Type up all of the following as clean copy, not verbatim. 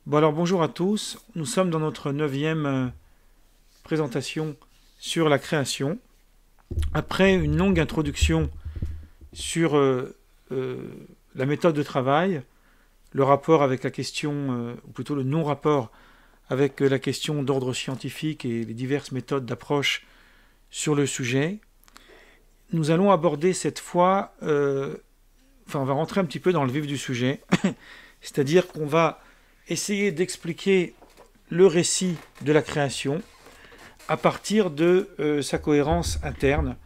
Bon alors bonjour à tous, nous sommes dans notre 9e présentation sur la création. Après une longue introduction sur la méthode de travail, le rapport avec la question, ou plutôt le non-rapport avec la question d'ordre scientifique et les diverses méthodes d'approche sur le sujet, nous allons aborder cette fois, on va rentrer un petit peu dans le vif du sujet, c'est-à-dire qu'on va essayer d'expliquer le récit de la création à partir de sa cohérence interne,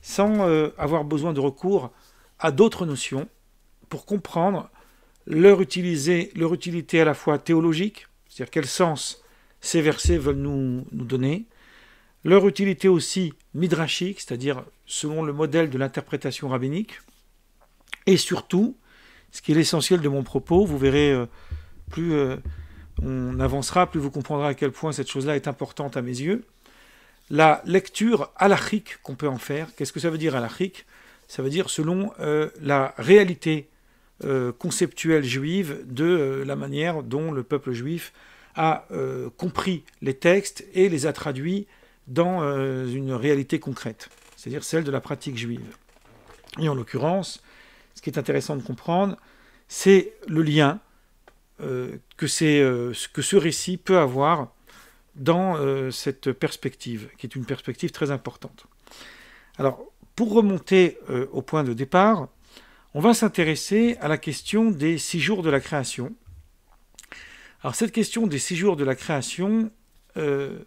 sans avoir besoin de recours à d'autres notions pour comprendre leur utilité à la fois théologique, c'est-à-dire quel sens ces versets veulent nous donner, leur utilité aussi midrashique, c'est-à-dire selon le modèle de l'interprétation rabbinique, et surtout, ce qui est l'essentiel de mon propos, vous verrez, plus on avancera, plus vous comprendrez à quel point cette chose-là est importante à mes yeux, la lecture halachique qu'on peut en faire. Qu'est-ce que ça veut dire halachique? Ça veut dire selon la réalité conceptuelle juive de la manière dont le peuple juif a compris les textes et les a traduits dans une réalité concrète, c'est-à-dire celle de la pratique juive. Et en l'occurrence, ce qui est intéressant de comprendre, c'est le lien que ce récit peut avoir dans cette perspective, qui est une perspective très importante. Alors, pour remonter au point de départ, on va s'intéresser à la question des 6 jours de la création. Alors, cette question des 6 jours de la création va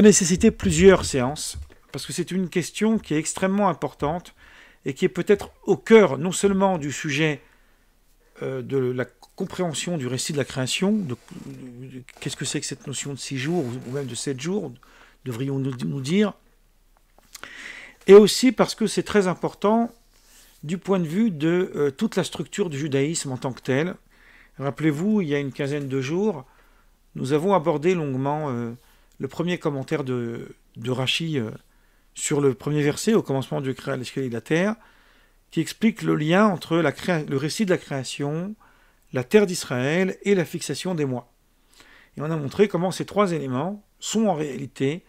nécessiter plusieurs séances, parce que c'est une question qui est extrêmement importante et qui est peut-être au cœur non seulement du sujet de la compréhension du récit de la création, qu'est-ce que c'est que cette notion de 6 jours, ou même de 7 jours, devrions-nous dire, et aussi parce que c'est très important du point de vue de toute la structure du judaïsme en tant que tel. Rappelez-vous, il y a une quinzaine de jours, nous avons abordé longuement le premier commentaire de Rashi sur le premier verset, au commencement Dieu créa les cieux et la terre, qui explique le lien entre le récit de la création, la terre d'Israël et la fixation des mois. Et on a montré comment ces 3 éléments sont en réalité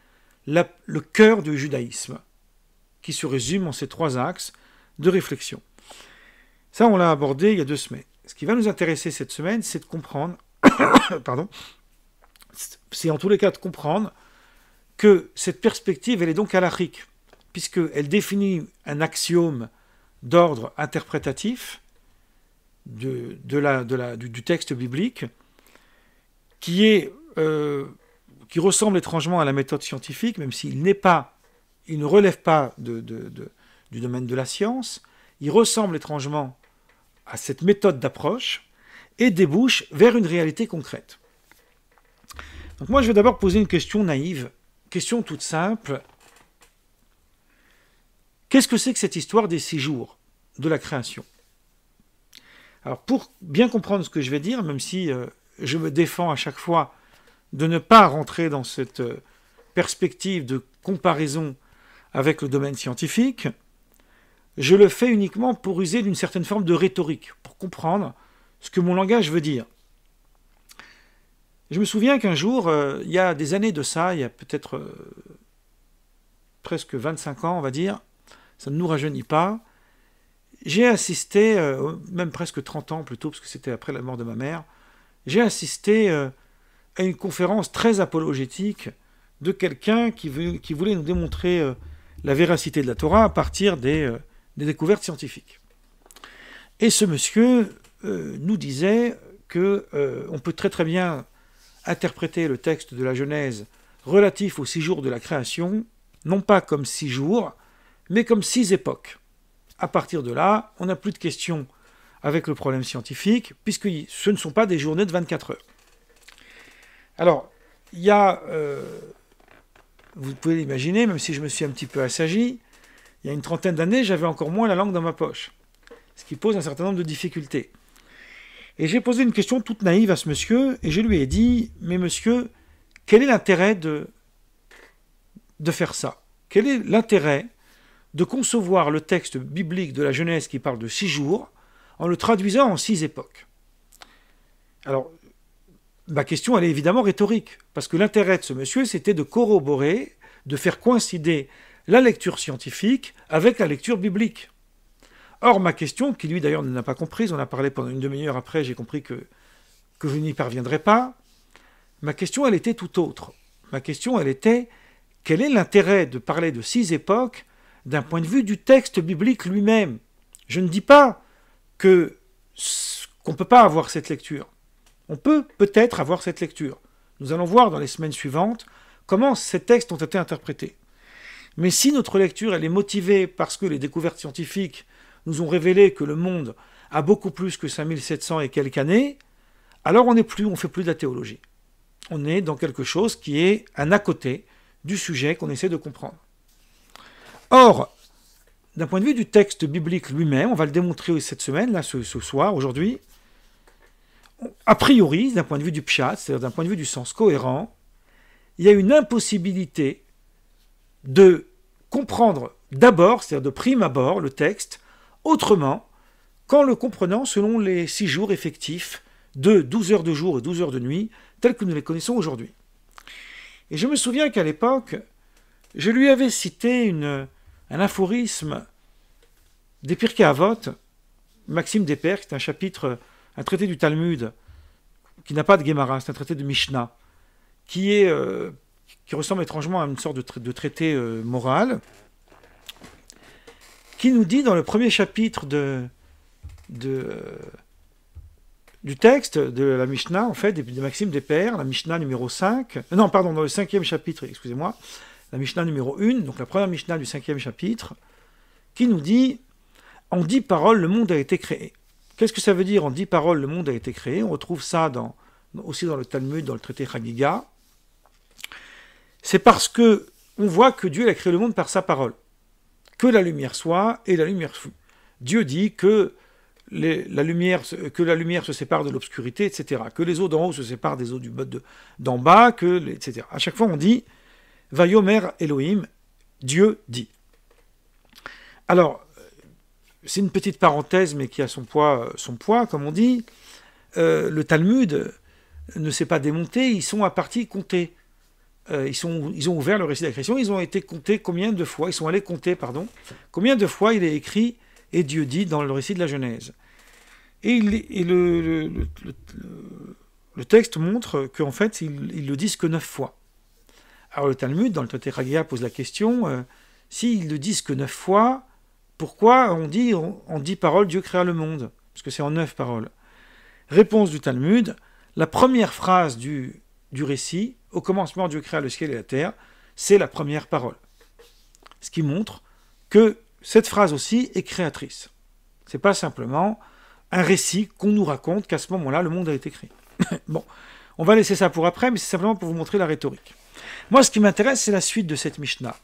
le cœur du judaïsme, qui se résume en ces 3 axes de réflexion. Ça, on l'a abordé il y a 2 semaines. Ce qui va nous intéresser cette semaine, c'est de comprendre, c'est en tous les cas de comprendre que cette perspective, elle est donc halachique, puisqu'elle définit un axiome d'ordre interprétatif du texte biblique qui ressemble étrangement à la méthode scientifique, même s'il ne relève pas du domaine de la science, il ressemble étrangement à cette méthode d'approche et débouche vers une réalité concrète. Donc moi je vais d'abord poser une question naïve, question toute simple. Qu'est-ce que c'est que cette histoire des 6 jours de la création? Alors pour bien comprendre ce que je vais dire, même si je me défends à chaque fois de ne pas rentrer dans cette perspective de comparaison avec le domaine scientifique, je le fais uniquement pour user d'une certaine forme de rhétorique, pour comprendre ce que mon langage veut dire. Je me souviens qu'un jour, il y a des années de ça, il y a peut-être presque 25 ans, on va dire, ça ne nous rajeunit pas, j'ai assisté, même presque 30 ans plutôt, parce que c'était après la mort de ma mère, j'ai assisté à une conférence très apologétique de quelqu'un qui voulait nous démontrer la véracité de la Torah à partir des découvertes scientifiques. Et ce monsieur nous disait qu'on peut très très bien interpréter le texte de la Genèse relatif aux 6 jours de la création, non pas comme 6 jours, mais comme 6 époques. À partir de là, on n'a plus de questions avec le problème scientifique, puisque ce ne sont pas des journées de 24 heures. Alors, il y a, vous pouvez l'imaginer, même si je me suis un petit peu assagi, il y a une trentaine d'années, j'avais encore moins la langue dans ma poche, ce qui pose un certain nombre de difficultés. Et j'ai posé une question toute naïve à ce monsieur, et je lui ai dit, mais monsieur, quel est l'intérêt de faire ça? Quel est l'intérêt de concevoir le texte biblique de la Genèse qui parle de 6 jours en le traduisant en 6 époques? Alors, ma question, elle est évidemment rhétorique, parce que l'intérêt de ce monsieur, c'était de corroborer, de faire coïncider la lecture scientifique avec la lecture biblique. Or, ma question, qui lui d'ailleurs ne l'a pas comprise, on a parlé pendant une demi-heure après, j'ai compris que je n'y parviendrais pas, ma question, elle était tout autre. Ma question, elle était, quel est l'intérêt de parler de 6 époques d'un point de vue du texte biblique lui-même? Je ne dis pas qu'on ne peut pas avoir cette lecture. On peut peut-être avoir cette lecture. Nous allons voir dans les semaines suivantes comment ces textes ont été interprétés. Mais si notre lecture elle est motivée parce que les découvertes scientifiques nous ont révélé que le monde a beaucoup plus que 5700 et quelques années, alors on ne fait plus de la théologie. On est dans quelque chose qui est un à côté du sujet qu'on essaie de comprendre. Or, d'un point de vue du texte biblique lui-même, on va le démontrer cette semaine, là, ce soir, aujourd'hui, a priori, d'un point de vue du pshat, c'est-à-dire d'un point de vue du sens cohérent, il y a une impossibilité de comprendre d'abord, c'est-à-dire de prime abord, le texte, autrement qu'en le comprenant selon les 6 jours effectifs de 12 heures de jour et 12 heures de nuit, tels que nous les connaissons aujourd'hui. Et je me souviens qu'à l'époque, je lui avais cité un aphorisme des Pirkei Avot, Maxime des Pères, qui est un chapitre, un traité du Talmud, qui n'a pas de Gemara, c'est un traité de Mishnah, qui ressemble étrangement à une sorte de traité moral, qui nous dit dans le premier chapitre du texte de la Mishnah, en fait, de Maxime des Pères, la Mishnah numéro 5, non, pardon, dans le 5e chapitre, excusez-moi, la Mishnah numéro 1, donc la première Mishnah du 5e chapitre, qui nous dit « En 10 paroles, le monde a été créé ». Qu'est-ce que ça veut dire « En 10 paroles, le monde a été créé » On retrouve ça aussi dans le Talmud, dans le traité Chagiga. C'est parce que on voit que Dieu a créé le monde par sa parole. Que la lumière soit, et la lumière fut. Dieu dit que la lumière se sépare de l'obscurité, etc. Que les eaux d'en haut se séparent des eaux d'en bas, etc. À chaque fois, on dit « Vayomer Elohim », Dieu dit. Alors, c'est une petite parenthèse, mais qui a son poids, comme on dit. Le Talmud ne s'est pas démonté, ils sont à partie comptés. Ils ont ouvert le récit de la création, ils ont été comptés combien de fois, combien de fois il est écrit « Et Dieu dit » dans le récit de la Genèse. Et le texte montre qu'en fait, ils le disent que 9 fois. Alors le Talmud, dans le traité Chagiga, pose la question, s'ils le disent que 9 fois, pourquoi on dit en 10 paroles Dieu créa le monde? Parce que c'est en 9 paroles. Réponse du Talmud, la première phrase du récit, au commencement Dieu créa le ciel et la terre, c'est la première parole. Ce qui montre que cette phrase aussi est créatrice. C'est pas simplement un récit qu'on nous raconte qu'à ce moment-là, le monde a été créé. Bon, on va laisser ça pour après, mais c'est simplement pour vous montrer la rhétorique. Moi, ce qui m'intéresse, c'est la suite de cette Mishnah.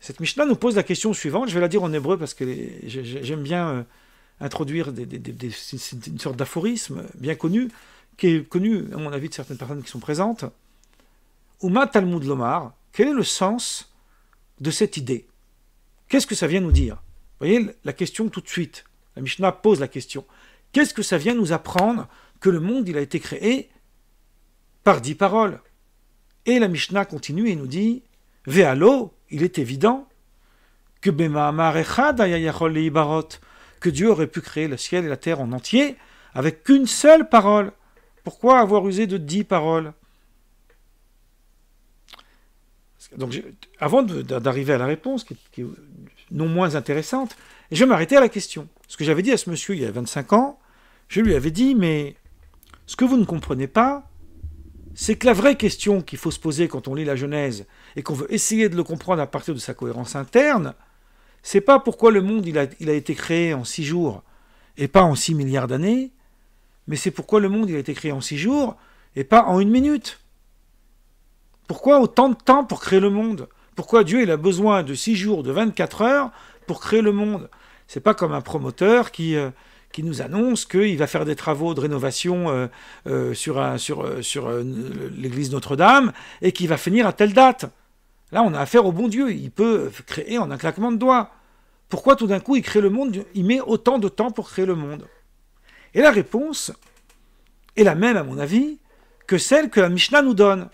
Cette Mishnah nous pose la question suivante, je vais la dire en hébreu parce que j'aime bien introduire une sorte d'aphorisme bien connu, qui est connu, à mon avis, de certaines personnes qui sont présentes. Uma Talmud Lomar, quel est le sens de cette idée? Qu'est-ce que ça vient nous dire? Vous voyez la question tout de suite. La Mishnah pose la question. Qu'est-ce que ça vient nous apprendre que le monde il a été créé par 10 paroles? Et la Mishnah continue et nous dit Ve'alo, il est évident que Bema'amar Echad hayayachol leibarot, que Dieu aurait pu créer le ciel et la terre en entier avec qu'une seule parole. Pourquoi avoir usé de 10 paroles? Donc, avant d'arriver à la réponse, qui est non moins intéressante, je vais m'arrêter à la question. Ce que j'avais dit à ce monsieur il y a 25 ans, je lui avais dit, mais ce que vous ne comprenez pas, c'est que la vraie question qu'il faut se poser quand on lit la Genèse et qu'on veut essayer de le comprendre à partir de sa cohérence interne, c'est pas pourquoi le monde il a été créé en 6 jours et pas en 6 milliards d'années, mais c'est pourquoi le monde il a été créé en 6 jours et pas en 1 minute. Pourquoi autant de temps pour créer le monde? Pourquoi Dieu il a besoin de 6 jours, de 24 heures pour créer le monde? C'est pas comme un promoteur qui nous annonce qu'il va faire des travaux de rénovation sur l'église Notre-Dame et qu'il va finir à telle date. Là, on a affaire au bon Dieu. Il peut créer en un claquement de doigts. Pourquoi tout d'un coup il crée le monde? Il met autant de temps pour créer le monde. Et la réponse, est la même, à mon avis, que celle que la Mishnah nous donne.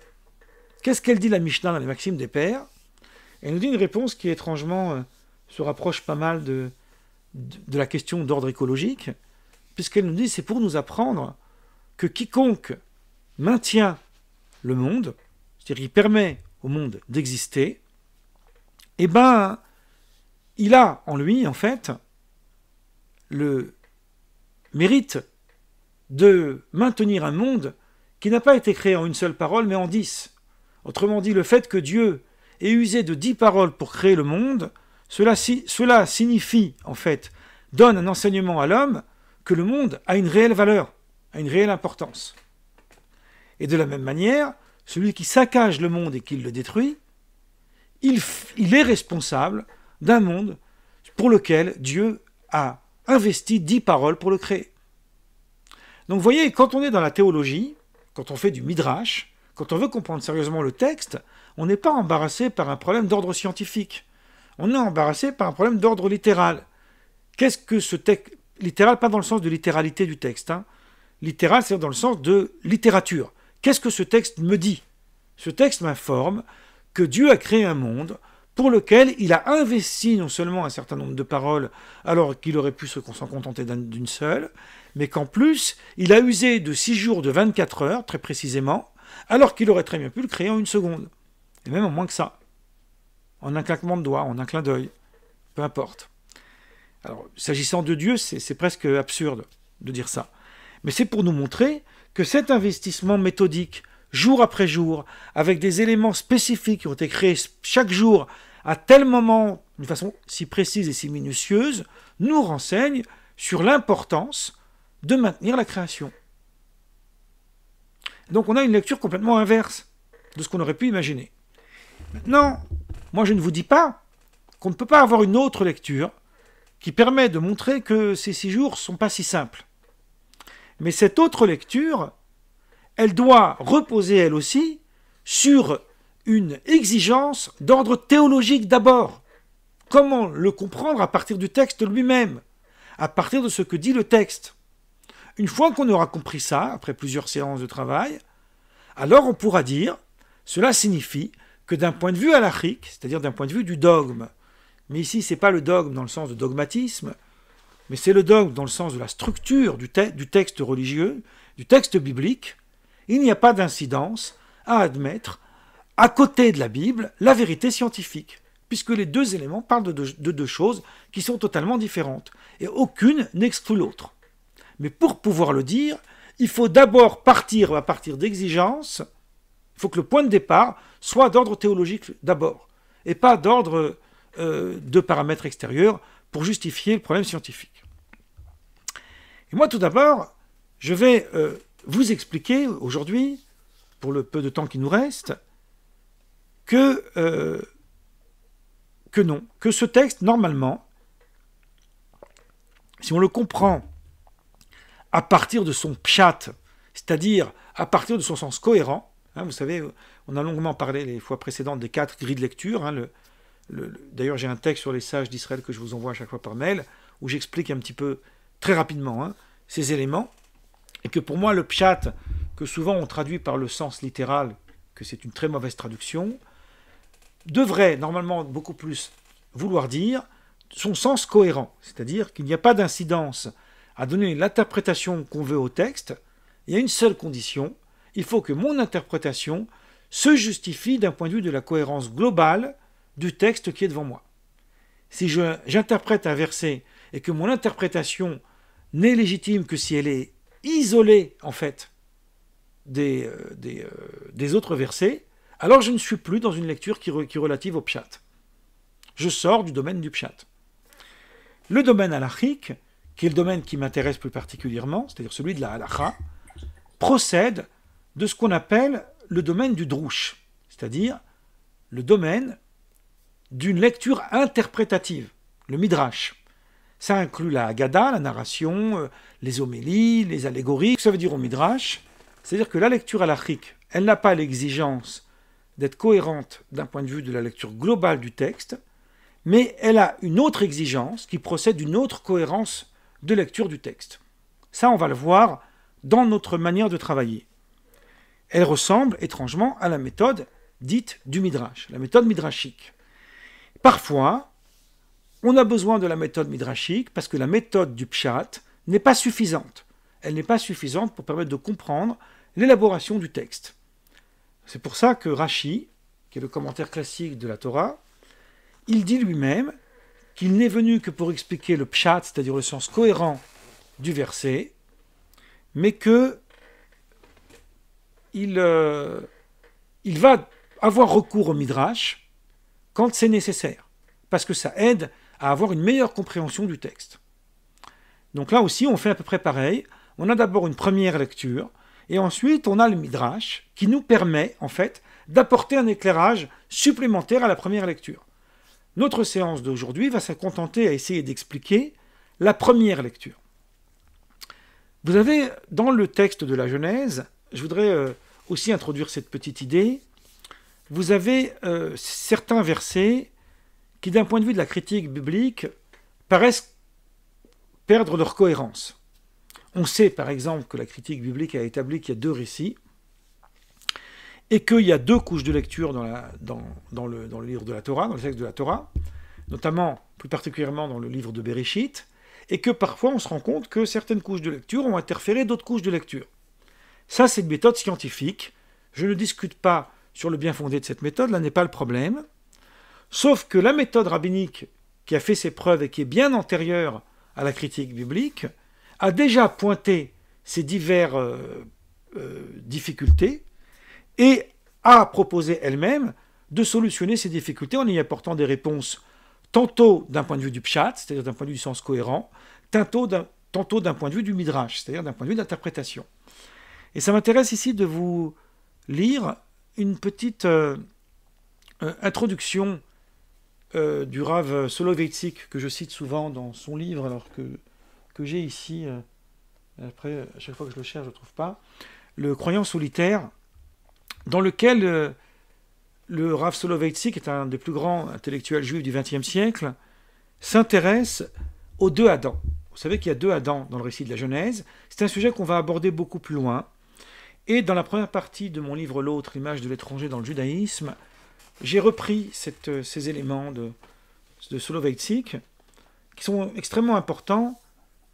Qu'est-ce qu'elle dit, la Mishnah, dans les Maximes des Pères? Elle nous dit une réponse qui, étrangement, se rapproche pas mal de la question d'ordre écologique, puisqu'elle nous dit c'est pour nous apprendre que quiconque maintient le monde, c'est-à-dire qu'il permet au monde d'exister, eh ben, il a en lui, en fait, le mérite de maintenir un monde qui n'a pas été créé en une seule parole, mais en 10. Autrement dit, le fait que Dieu ait usé de 10 paroles pour créer le monde, cela signifie, en fait, donne un enseignement à l'homme que le monde a une réelle valeur, a une réelle importance. Et de la même manière, celui qui saccage le monde et qui le détruit, il est responsable d'un monde pour lequel Dieu a investi 10 paroles pour le créer. Donc vous voyez, quand on est dans la théologie, quand on fait du midrash, quand on veut comprendre sérieusement le texte, on n'est pas embarrassé par un problème d'ordre scientifique. On est embarrassé par un problème d'ordre littéral. Qu'est-ce que ce texte... Littéral, pas dans le sens de littéralité du texte. Littéral, c'est dans le sens de littérature. Qu'est-ce que ce texte me dit? Ce texte m'informe que Dieu a créé un monde pour lequel il a investi non seulement un certain nombre de paroles, alors qu'il aurait pu s'en contenter d'une seule, mais qu'en plus, il a usé de 6 jours de 24 heures, très précisément, alors qu'il aurait très bien pu le créer en 1 seconde. Et même en moins que ça. En un claquement de doigts, en un clin d'œil. Peu importe. Alors, s'agissant de Dieu, c'est presque absurde de dire ça. Mais c'est pour nous montrer que cet investissement méthodique, jour après jour, avec des éléments spécifiques qui ont été créés chaque jour, à tel moment, d'une façon si précise et si minutieuse, nous renseigne sur l'importance de maintenir la création. Donc on a une lecture complètement inverse de ce qu'on aurait pu imaginer. Maintenant, moi je ne vous dis pas qu'on ne peut pas avoir une autre lecture qui permet de montrer que ces 6 jours ne sont pas si simples. Mais cette autre lecture, elle doit reposer elle aussi sur une exigence d'ordre théologique d'abord. Comment le comprendre à partir du texte lui-même, à partir de ce que dit le texte. Une fois qu'on aura compris ça, après plusieurs séances de travail, alors on pourra dire, cela signifie que d'un point de vue halachique, c'est-à-dire d'un point de vue du dogme, mais ici ce n'est pas le dogme dans le sens de dogmatisme, mais c'est le dogme dans le sens de la structure du texte religieux, du texte biblique, il n'y a pas d'incidence à admettre, à côté de la Bible, la vérité scientifique, puisque les deux éléments parlent de deux choses qui sont totalement différentes, et aucune n'exclut l'autre. Mais pour pouvoir le dire, il faut d'abord partir à partir d'exigences, il faut que le point de départ soit d'ordre théologique d'abord, et pas d'ordre de paramètres extérieurs pour justifier le problème scientifique. Et moi, tout d'abord, je vais vous expliquer aujourd'hui, pour le peu de temps qui nous reste, que non, que ce texte, normalement, si on le comprend à partir de son pshat, c'est-à-dire à partir de son sens cohérent, vous savez, on a longuement parlé les fois précédentes des 4 grilles de lecture, d'ailleurs j'ai un texte sur les sages d'Israël que je vous envoie à chaque fois par mail, où j'explique un petit peu, très rapidement, ces éléments, et que pour moi le pshat, que souvent on traduit par le sens littéral, que c'est une très mauvaise traduction, devrait normalement beaucoup plus vouloir dire son sens cohérent, c'est-à-dire qu'il n'y a pas d'incidence à donner l'interprétation qu'on veut au texte, il y a une seule condition, il faut que mon interprétation se justifie d'un point de vue de la cohérence globale du texte qui est devant moi. Si j'interprète un verset et que mon interprétation n'est légitime que si elle est isolée, en fait, des autres versets, alors je ne suis plus dans une lecture qui est relative au pshat. Je sors du domaine du pshat. Le domaine halachique, qui est le domaine qui m'intéresse plus particulièrement, c'est-à-dire celui de la halacha, procède de ce qu'on appelle le domaine du drush, c'est-à-dire le domaine d'une lecture interprétative, le midrash. Ça inclut la Haggadah, la narration, les homélies, les allégories. Ce que ça veut dire au midrash, c'est-à-dire que la lecture halachique, elle n'a pas l'exigence d'être cohérente d'un point de vue de la lecture globale du texte, mais elle a une autre exigence qui procède d'une autre cohérence de lecture du texte. Ça, on va le voir dans notre manière de travailler. Elle ressemble étrangement à la méthode dite du Midrash, la méthode midrashique. Parfois, on a besoin de la méthode midrashique parce que la méthode du pshat n'est pas suffisante. Elle n'est pas suffisante pour permettre de comprendre l'élaboration du texte. C'est pour ça que Rashi, qui est le commentaire classique de la Torah, il dit lui-même qu'il n'est venu que pour expliquer le pshat, c'est-à-dire le sens cohérent du verset, mais que il va avoir recours au midrash quand c'est nécessaire, parce que ça aide à avoir une meilleure compréhension du texte. Donc là aussi, on fait à peu près pareil. On a d'abord une première lecture, et ensuite on a le midrash qui nous permet en fait d'apporter un éclairage supplémentaire à la première lecture. Notre séance d'aujourd'hui va se contenter à essayer d'expliquer la première lecture. Vous avez dans le texte de la Genèse, je voudrais aussi introduire cette petite idée, vous avez certains versets qui, d'un point de vue de la critique biblique, paraissent perdre leur cohérence. On sait par exemple que la critique biblique a établi qu'il y a deux récits et qu'il y a deux couches de lecture dans le livre de la Torah, dans le texte de la Torah, notamment, plus particulièrement dans le livre de Bereshit, et que parfois on se rend compte que certaines couches de lecture ont interféré d'autres couches de lecture. Ça, c'est une méthode scientifique. Je ne discute pas sur le bien fondé de cette méthode, là n'est pas le problème. Sauf que la méthode rabbinique qui a fait ses preuves et qui est bien antérieure à la critique biblique a déjà pointé ces diverses difficultés et a proposé elle-même de solutionner ces difficultés en y apportant des réponses tantôt d'un point de vue du pshat, c'est-à-dire d'un point de vue du sens cohérent, tantôt d'un point de vue du midrash, c'est-à-dire d'un point de vue d'interprétation. Et ça m'intéresse ici de vous lire une petite introduction du Rav Soloveitchik, que je cite souvent dans son livre, alors que j'ai ici, après, à chaque fois que je le cherche, je ne le trouve pas, Le croyant solitaire, dans lequel le Rav Soloveitchik, qui est un des plus grands intellectuels juifs du XXe siècle, s'intéresse aux deux Adams. Vous savez qu'il y a deux Adams dans le récit de la Genèse. C'est un sujet qu'on va aborder beaucoup plus loin. Et dans la première partie de mon livre L'autre, l'image de l'étranger dans le judaïsme, j'ai repris ces éléments de Soloveitchik qui sont extrêmement importants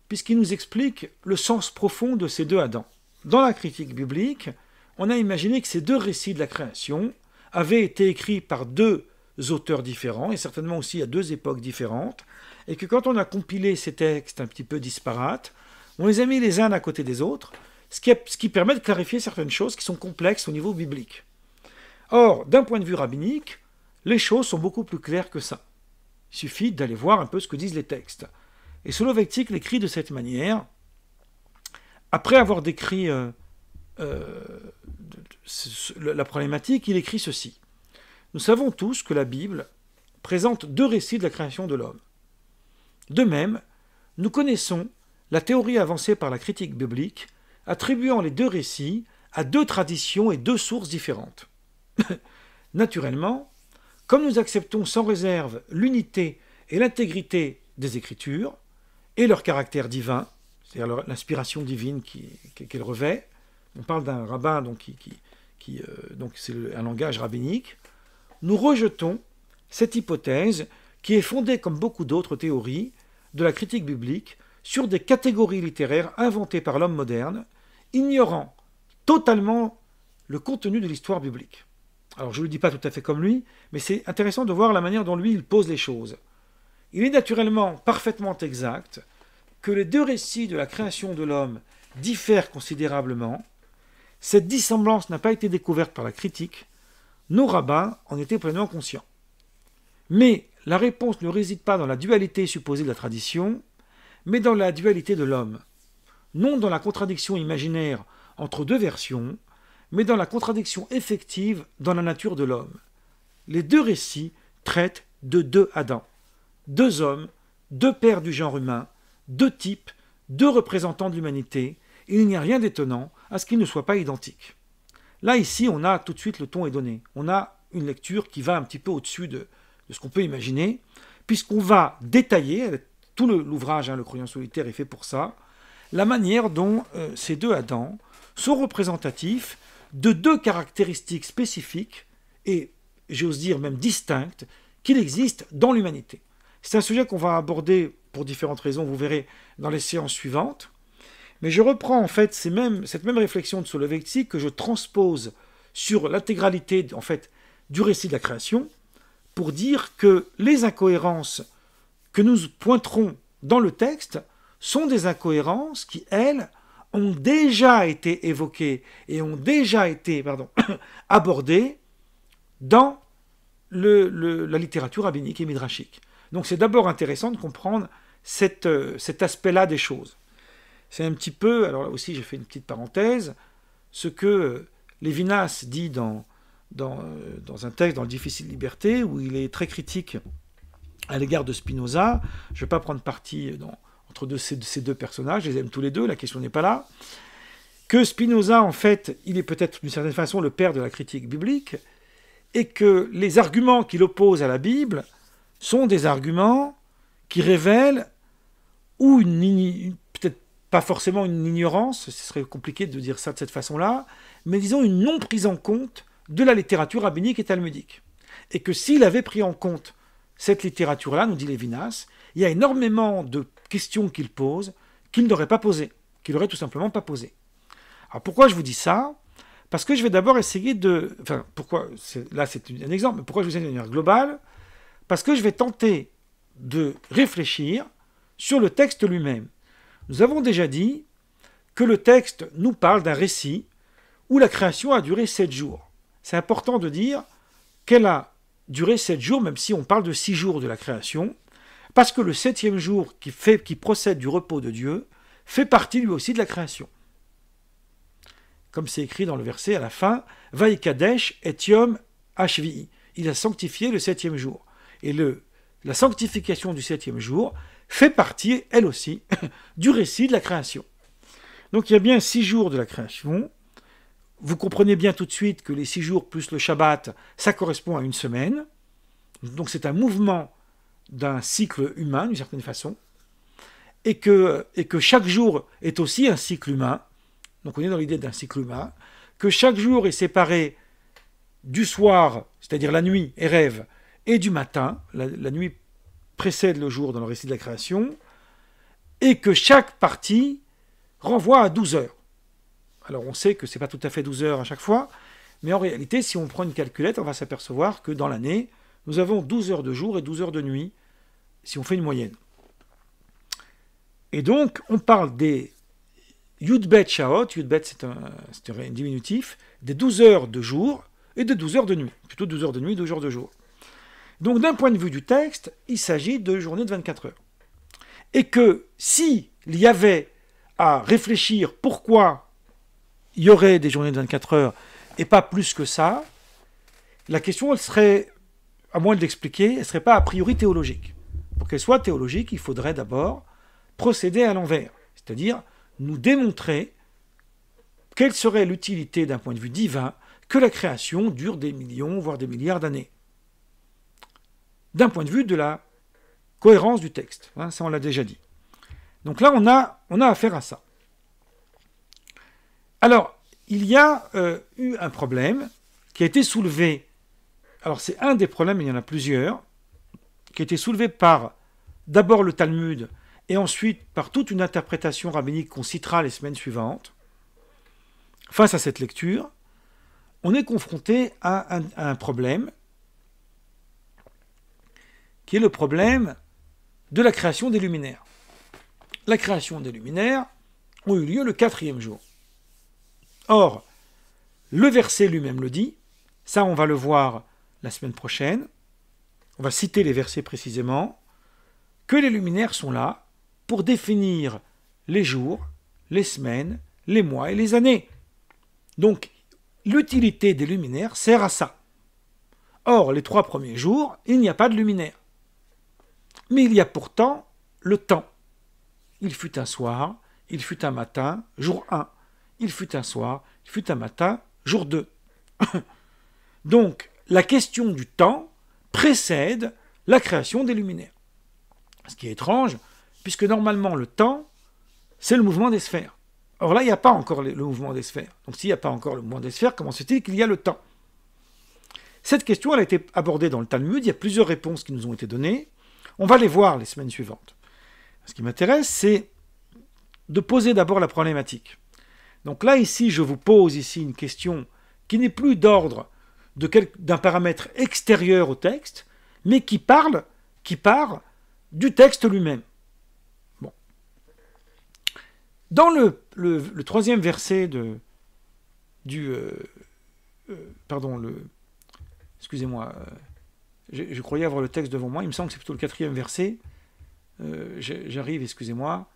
puisqu'ils nous expliquent le sens profond de ces deux Adams. Dans la critique biblique, on a imaginé que ces deux récits de la création avaient été écrits par deux auteurs différents et certainement aussi à deux époques différentes, et que quand on a compilé ces textes un petit peu disparates, on les a mis les uns à côté des autres, ce qui permet de clarifier certaines choses qui sont complexes au niveau biblique. Or, d'un point de vue rabbinique, les choses sont beaucoup plus claires que ça. Il suffit d'aller voir un peu ce que disent les textes. Et Soloveitchik l'écrit de cette manière. Après avoir décrit la problématique, il écrit ceci. Nous savons tous que la Bible présente deux récits de la création de l'homme. De même, nous connaissons la théorie avancée par la critique biblique attribuant les deux récits à deux traditions et deux sources différentes. Naturellement, comme nous acceptons sans réserve l'unité et l'intégrité des Écritures et leur caractère divin, c'est-à-dire l'inspiration divine qu'elle revêt, on parle d'un rabbin, donc c'est un langage rabbinique, nous rejetons cette hypothèse qui est fondée, comme beaucoup d'autres théories de la critique biblique, sur des catégories littéraires inventées par l'homme moderne, ignorant totalement le contenu de l'histoire biblique. Alors je ne le dis pas tout à fait comme lui, mais c'est intéressant de voir la manière dont lui il pose les choses. Il est naturellement parfaitement exact que les deux récits de la création de l'homme diffèrent considérablement. Cette dissemblance n'a pas été découverte par la critique. Nos rabbins en étaient pleinement conscients. Mais la réponse ne réside pas dans la dualité supposée de la tradition, mais dans la dualité de l'homme. Non dans la contradiction imaginaire entre deux versions, mais dans la contradiction effective dans la nature de l'homme. Les deux récits traitent de deux Adams, deux hommes, deux pères du genre humain, deux types, deux représentants de l'humanité, et il n'y a rien d'étonnant à ce qu'ils ne soient pas identiques. Là, ici, on a tout de suite le ton est donné. On a une lecture qui va un petit peu au-dessus de ce qu'on peut imaginer, puisqu'on va détailler, tout l'ouvrage, le croyant solitaire est fait pour ça, la manière dont ces deux Adams sont représentatifs de deux caractéristiques spécifiques et, j'ose dire même distinctes, qu'il existe dans l'humanité. C'est un sujet qu'on va aborder pour différentes raisons, vous verrez dans les séances suivantes. Mais je reprends en fait cette même réflexion de Soloveitchik que je transpose sur l'intégralité en fait, du récit de la création pour dire que les incohérences que nous pointerons dans le texte sont des incohérences qui, elles, ont déjà été évoquées et ont déjà été abordées dans la littérature rabbinique et midrashique. Donc c'est d'abord intéressant de comprendre cet aspect-là des choses. C'est un petit peu, alors là aussi j'ai fait une petite parenthèse, ce que Lévinas dit dans un texte, dans le Difficile Liberté, où il est très critique à l'égard de Spinoza. Je ne vais pas prendre parti entre ces deux personnages, je les aime tous les deux, la question n'est pas là. Que Spinoza, en fait, il est peut-être d'une certaine façon le père de la critique biblique, et que les arguments qu'il oppose à la Bible sont des arguments qui révèlent ou peut-être pas forcément une ignorance, ce serait compliqué de dire ça de cette façon-là, mais disons une non prise en compte de la littérature rabbinique et talmudique. Et que s'il avait pris en compte cette littérature-là, nous dit Lévinas, il y a énormément de questions qu'il pose qu'il n'aurait pas posées, qu'il n'aurait tout simplement pas posées. Alors pourquoi je vous dis ça ? Parce que je vais d'abord essayer de... Enfin, pourquoi là c'est un exemple, mais pourquoi je vous dis de manière globale ? Parce que je vais tenter de réfléchir sur le texte lui-même. Nous avons déjà dit que le texte nous parle d'un récit où la création a duré 7 jours. C'est important de dire qu'elle a duré 7 jours, même si on parle de 6 jours de la création, parce que le 7e jour qui procède du repos de Dieu fait partie lui aussi de la création. Comme c'est écrit dans le verset à la fin, « Vaïkadesh et Yom Hashvi'i ». Il a sanctifié le 7e jour. Et la sanctification du 7e jour fait partie, elle aussi, du récit de la création. Donc il y a bien 6 jours de la création. Vous comprenez bien tout de suite que les 6 jours plus le Shabbat, ça correspond à une semaine. Donc c'est un mouvement d'un cycle humain, d'une certaine façon. Et que chaque jour est aussi un cycle humain. Donc on est dans l'idée d'un cycle humain. Que chaque jour est séparé du soir, c'est-à-dire la nuit et rêve, et du matin. La nuit précède le jour dans le récit de la création. Et que chaque partie renvoie à 12 heures. Alors on sait que ce n'est pas tout à fait 12 heures à chaque fois, mais en réalité, si on prend une calculette, on va s'apercevoir que dans l'année, nous avons 12 heures de jour et 12 heures de nuit, si on fait une moyenne. Et donc, on parle des Yudbet Shaot, Yudbet c'est un diminutif, des 12 heures de jour et des 12 heures de nuit, plutôt 12 heures de nuit, 12 heures de jour. Donc d'un point de vue du texte, il s'agit de journées de 24 heures. Et que s'il y avait à réfléchir pourquoi il y aurait des journées de 24 heures et pas plus que ça, la question, elle serait, à moins de l'expliquer, elle ne serait pas a priori théologique. Pour qu'elle soit théologique, il faudrait d'abord procéder à l'envers, c'est-à-dire nous démontrer quelle serait l'utilité d'un point de vue divin que la création dure des millions, voire des milliards d'années. D'un point de vue de la cohérence du texte, hein, ça on l'a déjà dit. Donc là, on a affaire à ça. Alors, il y a eu un problème qui a été soulevé. Alors, c'est un des problèmes, il y en a plusieurs, qui a été soulevé par d'abord le Talmud et ensuite par toute une interprétation rabbinique qu'on citera les semaines suivantes. Face à cette lecture, on est confronté à un problème qui est le problème de la création des luminaires. La création des luminaires a eu lieu le 4e jour. Or, le verset lui-même le dit, ça on va le voir la semaine prochaine, on va citer les versets précisément, que les luminaires sont là pour définir les jours, les semaines, les mois et les années. Donc, l'utilité des luminaires sert à ça. Or, les 3 premiers jours, il n'y a pas de luminaire. Mais il y a pourtant le temps. Il fut un soir, il fut un matin, jour 1. Il fut un soir, il fut un matin, jour 2. Donc, la question du temps précède la création des luminaires. Ce qui est étrange, puisque normalement le temps, c'est le mouvement des sphères. Or là, il n'y a pas encore le mouvement des sphères. Donc s'il n'y a pas encore le mouvement des sphères, comment se fait-il qu'il y a le temps? Cette question, elle a été abordée dans le Talmud, il y a plusieurs réponses qui nous ont été données. On va les voir les semaines suivantes. Ce qui m'intéresse, c'est de poser d'abord la problématique. Donc là, ici, je vous pose ici une question qui n'est plus d'ordre d'un paramètre extérieur au texte, mais qui part du texte lui-même. Bon. Dans le troisième verset excusez-moi, je croyais avoir le texte devant moi, il me semble que c'est plutôt le quatrième verset. J'arrive, excusez-moi.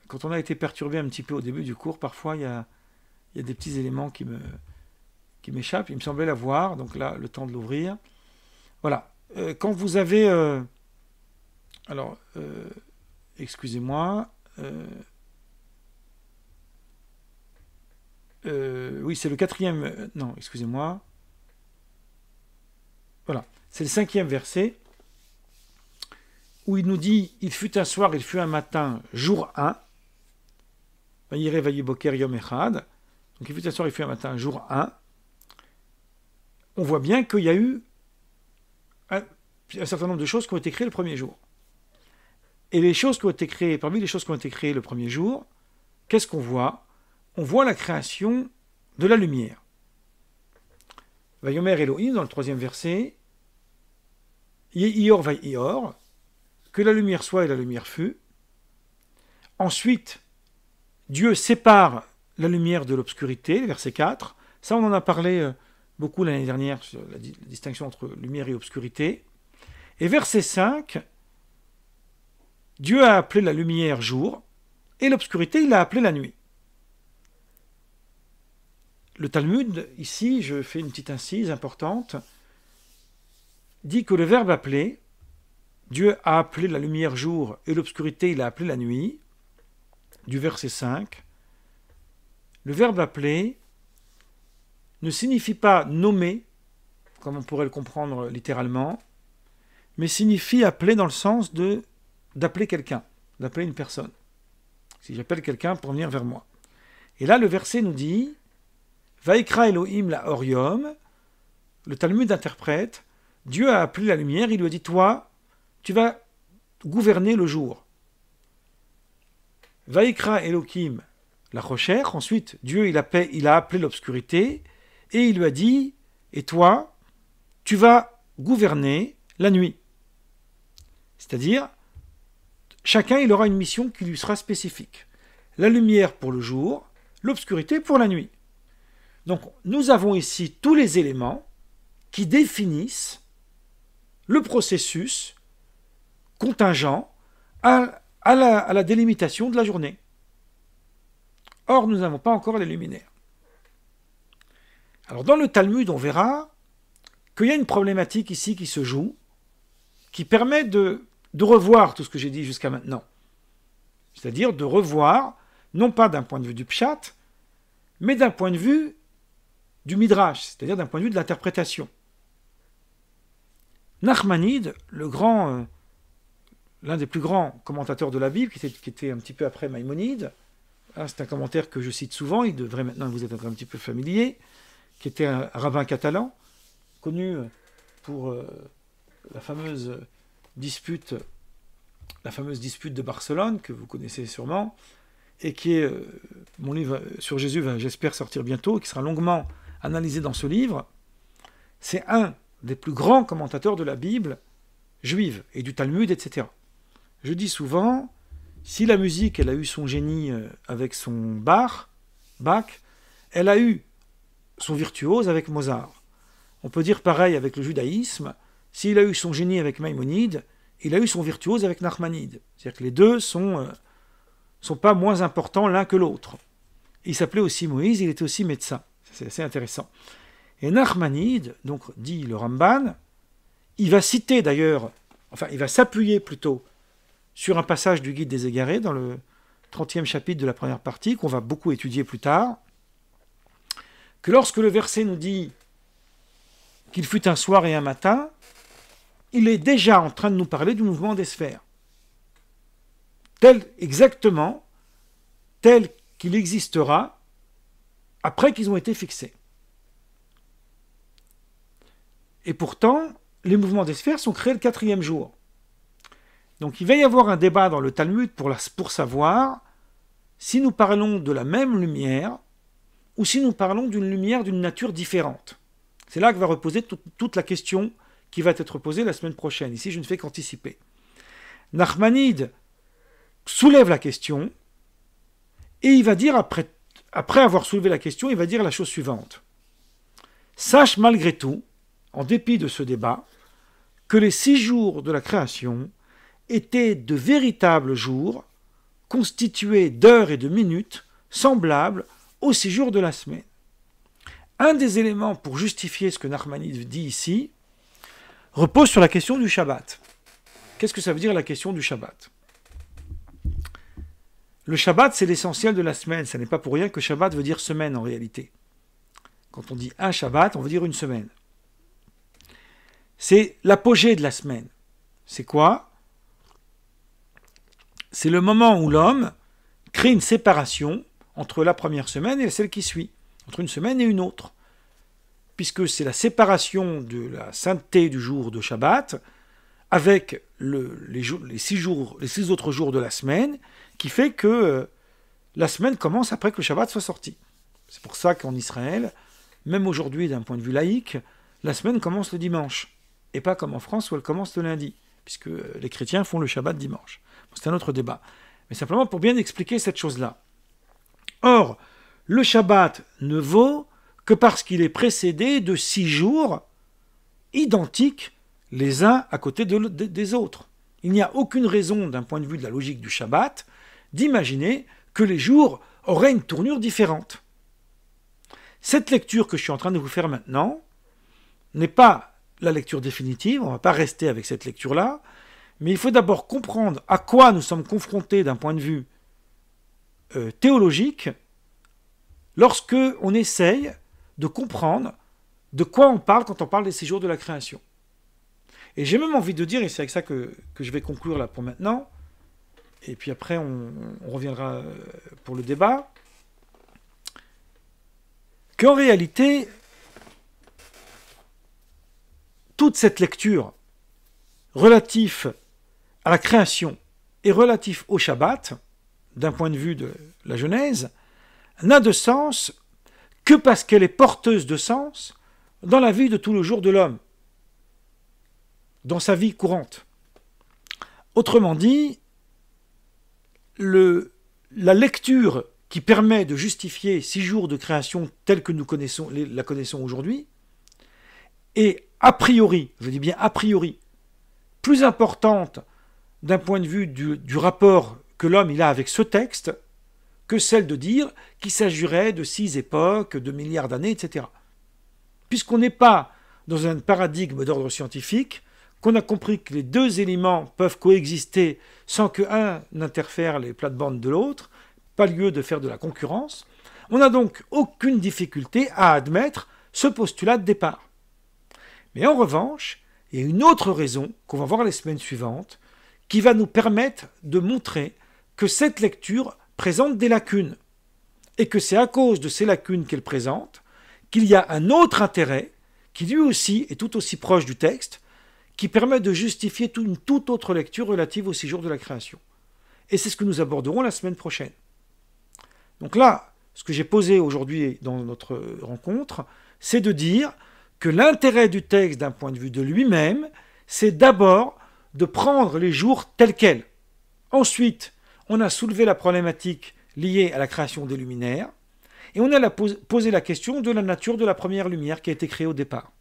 Quand on a été perturbé un petit peu au début du cours, parfois il y a des petits éléments qui m'échappent. Il me semblait l'avoir, donc là, le temps de l'ouvrir. Voilà. Quand vous avez... excusez-moi. Oui, c'est le quatrième... non, excusez-moi. Voilà. C'est le cinquième verset, où il nous dit « Il fut un soir, il fut un matin, jour 1. » Vayiré vayiboker yom echad. Donc il fut un soir, il fut un matin, jour 1. On voit bien qu'il y a eu un certain nombre de choses qui ont été créées le premier jour. Et les choses qui ont été créées, parmi les choses qui ont été créées le premier jour, qu'est-ce qu'on voit? On voit la création de la lumière. Vayomer Elohim, dans le troisième verset, Yehior vayior, que la lumière soit et la lumière fut. Ensuite, Dieu sépare la lumière de l'obscurité, verset 4. Ça, on en a parlé beaucoup l'année dernière, sur la distinction entre lumière et obscurité. Et verset 5, Dieu a appelé la lumière jour, et l'obscurité, il a appelé la nuit. Le Talmud, ici, je fais une petite incise importante, dit que le verbe appeler, Dieu a appelé la lumière jour, et l'obscurité, il a appelé la nuit, du verset 5, le verbe appeler ne signifie pas nommer, comme on pourrait le comprendre littéralement, mais signifie appeler dans le sens d'appeler quelqu'un, d'appeler une personne. Si j'appelle quelqu'un pour venir vers moi. Et là, le verset nous dit « Vaikra Elohim la Orium », le Talmud interprète, Dieu a appelé la lumière, il lui a dit « Toi, tu vas gouverner le jour ». Vaikra Elohim la Rocher, ensuite Dieu il a appelé l'obscurité et il lui a dit « Et toi, tu vas gouverner la nuit ». C'est-à-dire, chacun il aura une mission qui lui sera spécifique. La lumière pour le jour, l'obscurité pour la nuit. Donc nous avons ici tous les éléments qui définissent le processus contingent à la délimitation de la journée. Or, nous n'avons pas encore les luminaires. Alors, dans le Talmud, on verra qu'il y a une problématique ici qui se joue, qui permet de revoir tout ce que j'ai dit jusqu'à maintenant. C'est-à-dire de revoir, non pas d'un point de vue du pshat, mais d'un point de vue du midrash, c'est-à-dire d'un point de vue de l'interprétation. Nachmanide, l'un des plus grands commentateurs de la Bible, qui était un petit peu après Maïmonide, c'est un commentaire que je cite souvent, il devrait maintenant vous être un petit peu familier, qui était un rabbin catalan, connu pour la fameuse dispute de Barcelone, que vous connaissez sûrement, et qui est, mon livre sur Jésus va, j'espère, sortir bientôt, et qui sera longuement analysé dans ce livre. C'est un des plus grands commentateurs de la Bible juive, et du Talmud, etc. Je dis souvent, si la musique, elle a eu son génie avec son Bach, elle a eu son virtuose avec Mozart. On peut dire pareil avec le judaïsme, s'il a eu son génie avec Maïmonide, il a eu son virtuose avec Nachmanide. C'est-à-dire que les deux sont pas moins importants l'un que l'autre. Il s'appelait aussi Moïse, il était aussi médecin. C'est assez intéressant. Et Nachmanide, donc dit le Ramban, il va citer d'ailleurs, enfin il va s'appuyer plutôt sur un passage du Guide des Égarés dans le 30e chapitre de la première partie, qu'on va beaucoup étudier plus tard, que lorsque le verset nous dit qu'il fut un soir et un matin, il est déjà en train de nous parler du mouvement des sphères. exactement tel qu'il existera après qu'ils ont été fixés. Et pourtant, les mouvements des sphères sont créés le 4e jour. Donc il va y avoir un débat dans le Talmud pour savoir si nous parlons de la même lumière ou si nous parlons d'une lumière d'une nature différente. C'est là que va reposer toute la question qui va être posée la semaine prochaine. Ici, je ne fais qu'anticiper. Nachmanide soulève la question et il va dire, après avoir soulevé la question, il va dire la chose suivante. Sache malgré tout, en dépit de ce débat, que les 6 jours de la création étaient de véritables jours constitués d'heures et de minutes semblables aux 6 jours de la semaine. Un des éléments pour justifier ce que Nachmanide dit ici repose sur la question du Shabbat. Qu'est-ce que ça veut dire la question du Shabbat ? Le Shabbat, c'est l'essentiel de la semaine. Ce n'est pas pour rien que Shabbat veut dire semaine en réalité. Quand on dit un Shabbat, on veut dire une semaine. C'est l'apogée de la semaine. C'est quoi ? C'est le moment où l'homme crée une séparation entre la première semaine et celle qui suit, entre une semaine et une autre. Puisque c'est la séparation de la sainteté du jour de Shabbat avec les 6 autres jours de la semaine qui fait que la semaine commence après que le Shabbat soit sorti. C'est pour ça qu'en Israël, même aujourd'hui d'un point de vue laïque, la semaine commence le dimanche. Et pas comme en France où elle commence le lundi, puisque les chrétiens font le Shabbat dimanche. Bon, c'est un autre débat. Mais simplement pour bien expliquer cette chose-là. Or, le Shabbat ne vaut que parce qu'il est précédé de 6 jours identiques les uns à côté des autres. Il n'y a aucune raison, d'un point de vue de la logique du Shabbat, d'imaginer que les jours auraient une tournure différente. Cette lecture que je suis en train de vous faire maintenant n'est pas la lecture définitive, on ne va pas rester avec cette lecture-là, mais il faut d'abord comprendre à quoi nous sommes confrontés d'un point de vue théologique lorsque on essaye de comprendre de quoi on parle quand on parle des 6 jours de la création. Et j'ai même envie de dire, et c'est avec ça que je vais conclure là pour maintenant, et puis après on reviendra pour le débat, qu'en réalité, toute cette lecture relative à la création et relative au Shabbat, d'un point de vue de la Genèse, n'a de sens que parce qu'elle est porteuse de sens dans la vie de tout le jour de l'homme, dans sa vie courante. Autrement dit, la lecture qui permet de justifier 6 jours de création telle que nous la connaissons aujourd'hui est a priori, je dis bien a priori, plus importante d'un point de vue du rapport que l'homme il a avec ce texte que celle de dire qu'il s'agirait de 6 époques, de milliards d'années, etc. Puisqu'on n'est pas dans un paradigme d'ordre scientifique, qu'on a compris que les 2 éléments peuvent coexister sans qu'un n'interfère les plates-bandes de l'autre, pas lieu de faire de la concurrence, on n'a donc aucune difficulté à admettre ce postulat de départ. Mais en revanche, il y a une autre raison qu'on va voir les semaines suivantes qui va nous permettre de montrer que cette lecture présente des lacunes et que c'est à cause de ces lacunes qu'elle présente qu'il y a un autre intérêt qui lui aussi est tout aussi proche du texte qui permet de justifier une toute autre lecture relative aux 6 jours de la création. Et c'est ce que nous aborderons la semaine prochaine. Donc là, ce que j'ai posé aujourd'hui dans notre rencontre, c'est de dire que l'intérêt du texte d'un point de vue de lui-même, c'est d'abord de prendre les jours tels quels. Ensuite, on a soulevé la problématique liée à la création des luminaires, et on a posé la question de la nature de la première lumière qui a été créée au départ.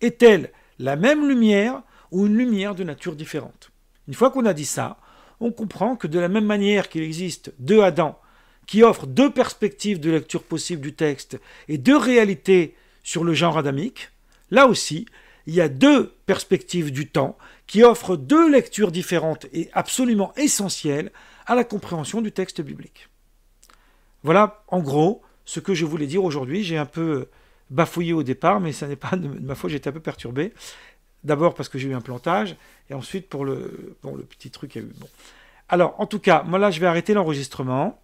Est-elle la même lumière ou une lumière de nature différente? Une fois qu'on a dit ça, on comprend que de la même manière qu'il existe 2 Adams qui offrent 2 perspectives de lecture possible du texte et 2 réalités sur le genre adamique, là aussi, il y a 2 perspectives du temps qui offrent 2 lectures différentes et absolument essentielles à la compréhension du texte biblique. Voilà, en gros, ce que je voulais dire aujourd'hui. J'ai un peu bafouillé au départ, mais ça n'est pas de ma faute, j'étais un peu perturbé. D'abord parce que j'ai eu un plantage, et ensuite pour le petit truc qu'il y a eu. Bon. Alors, en tout cas, moi là, je vais arrêter l'enregistrement.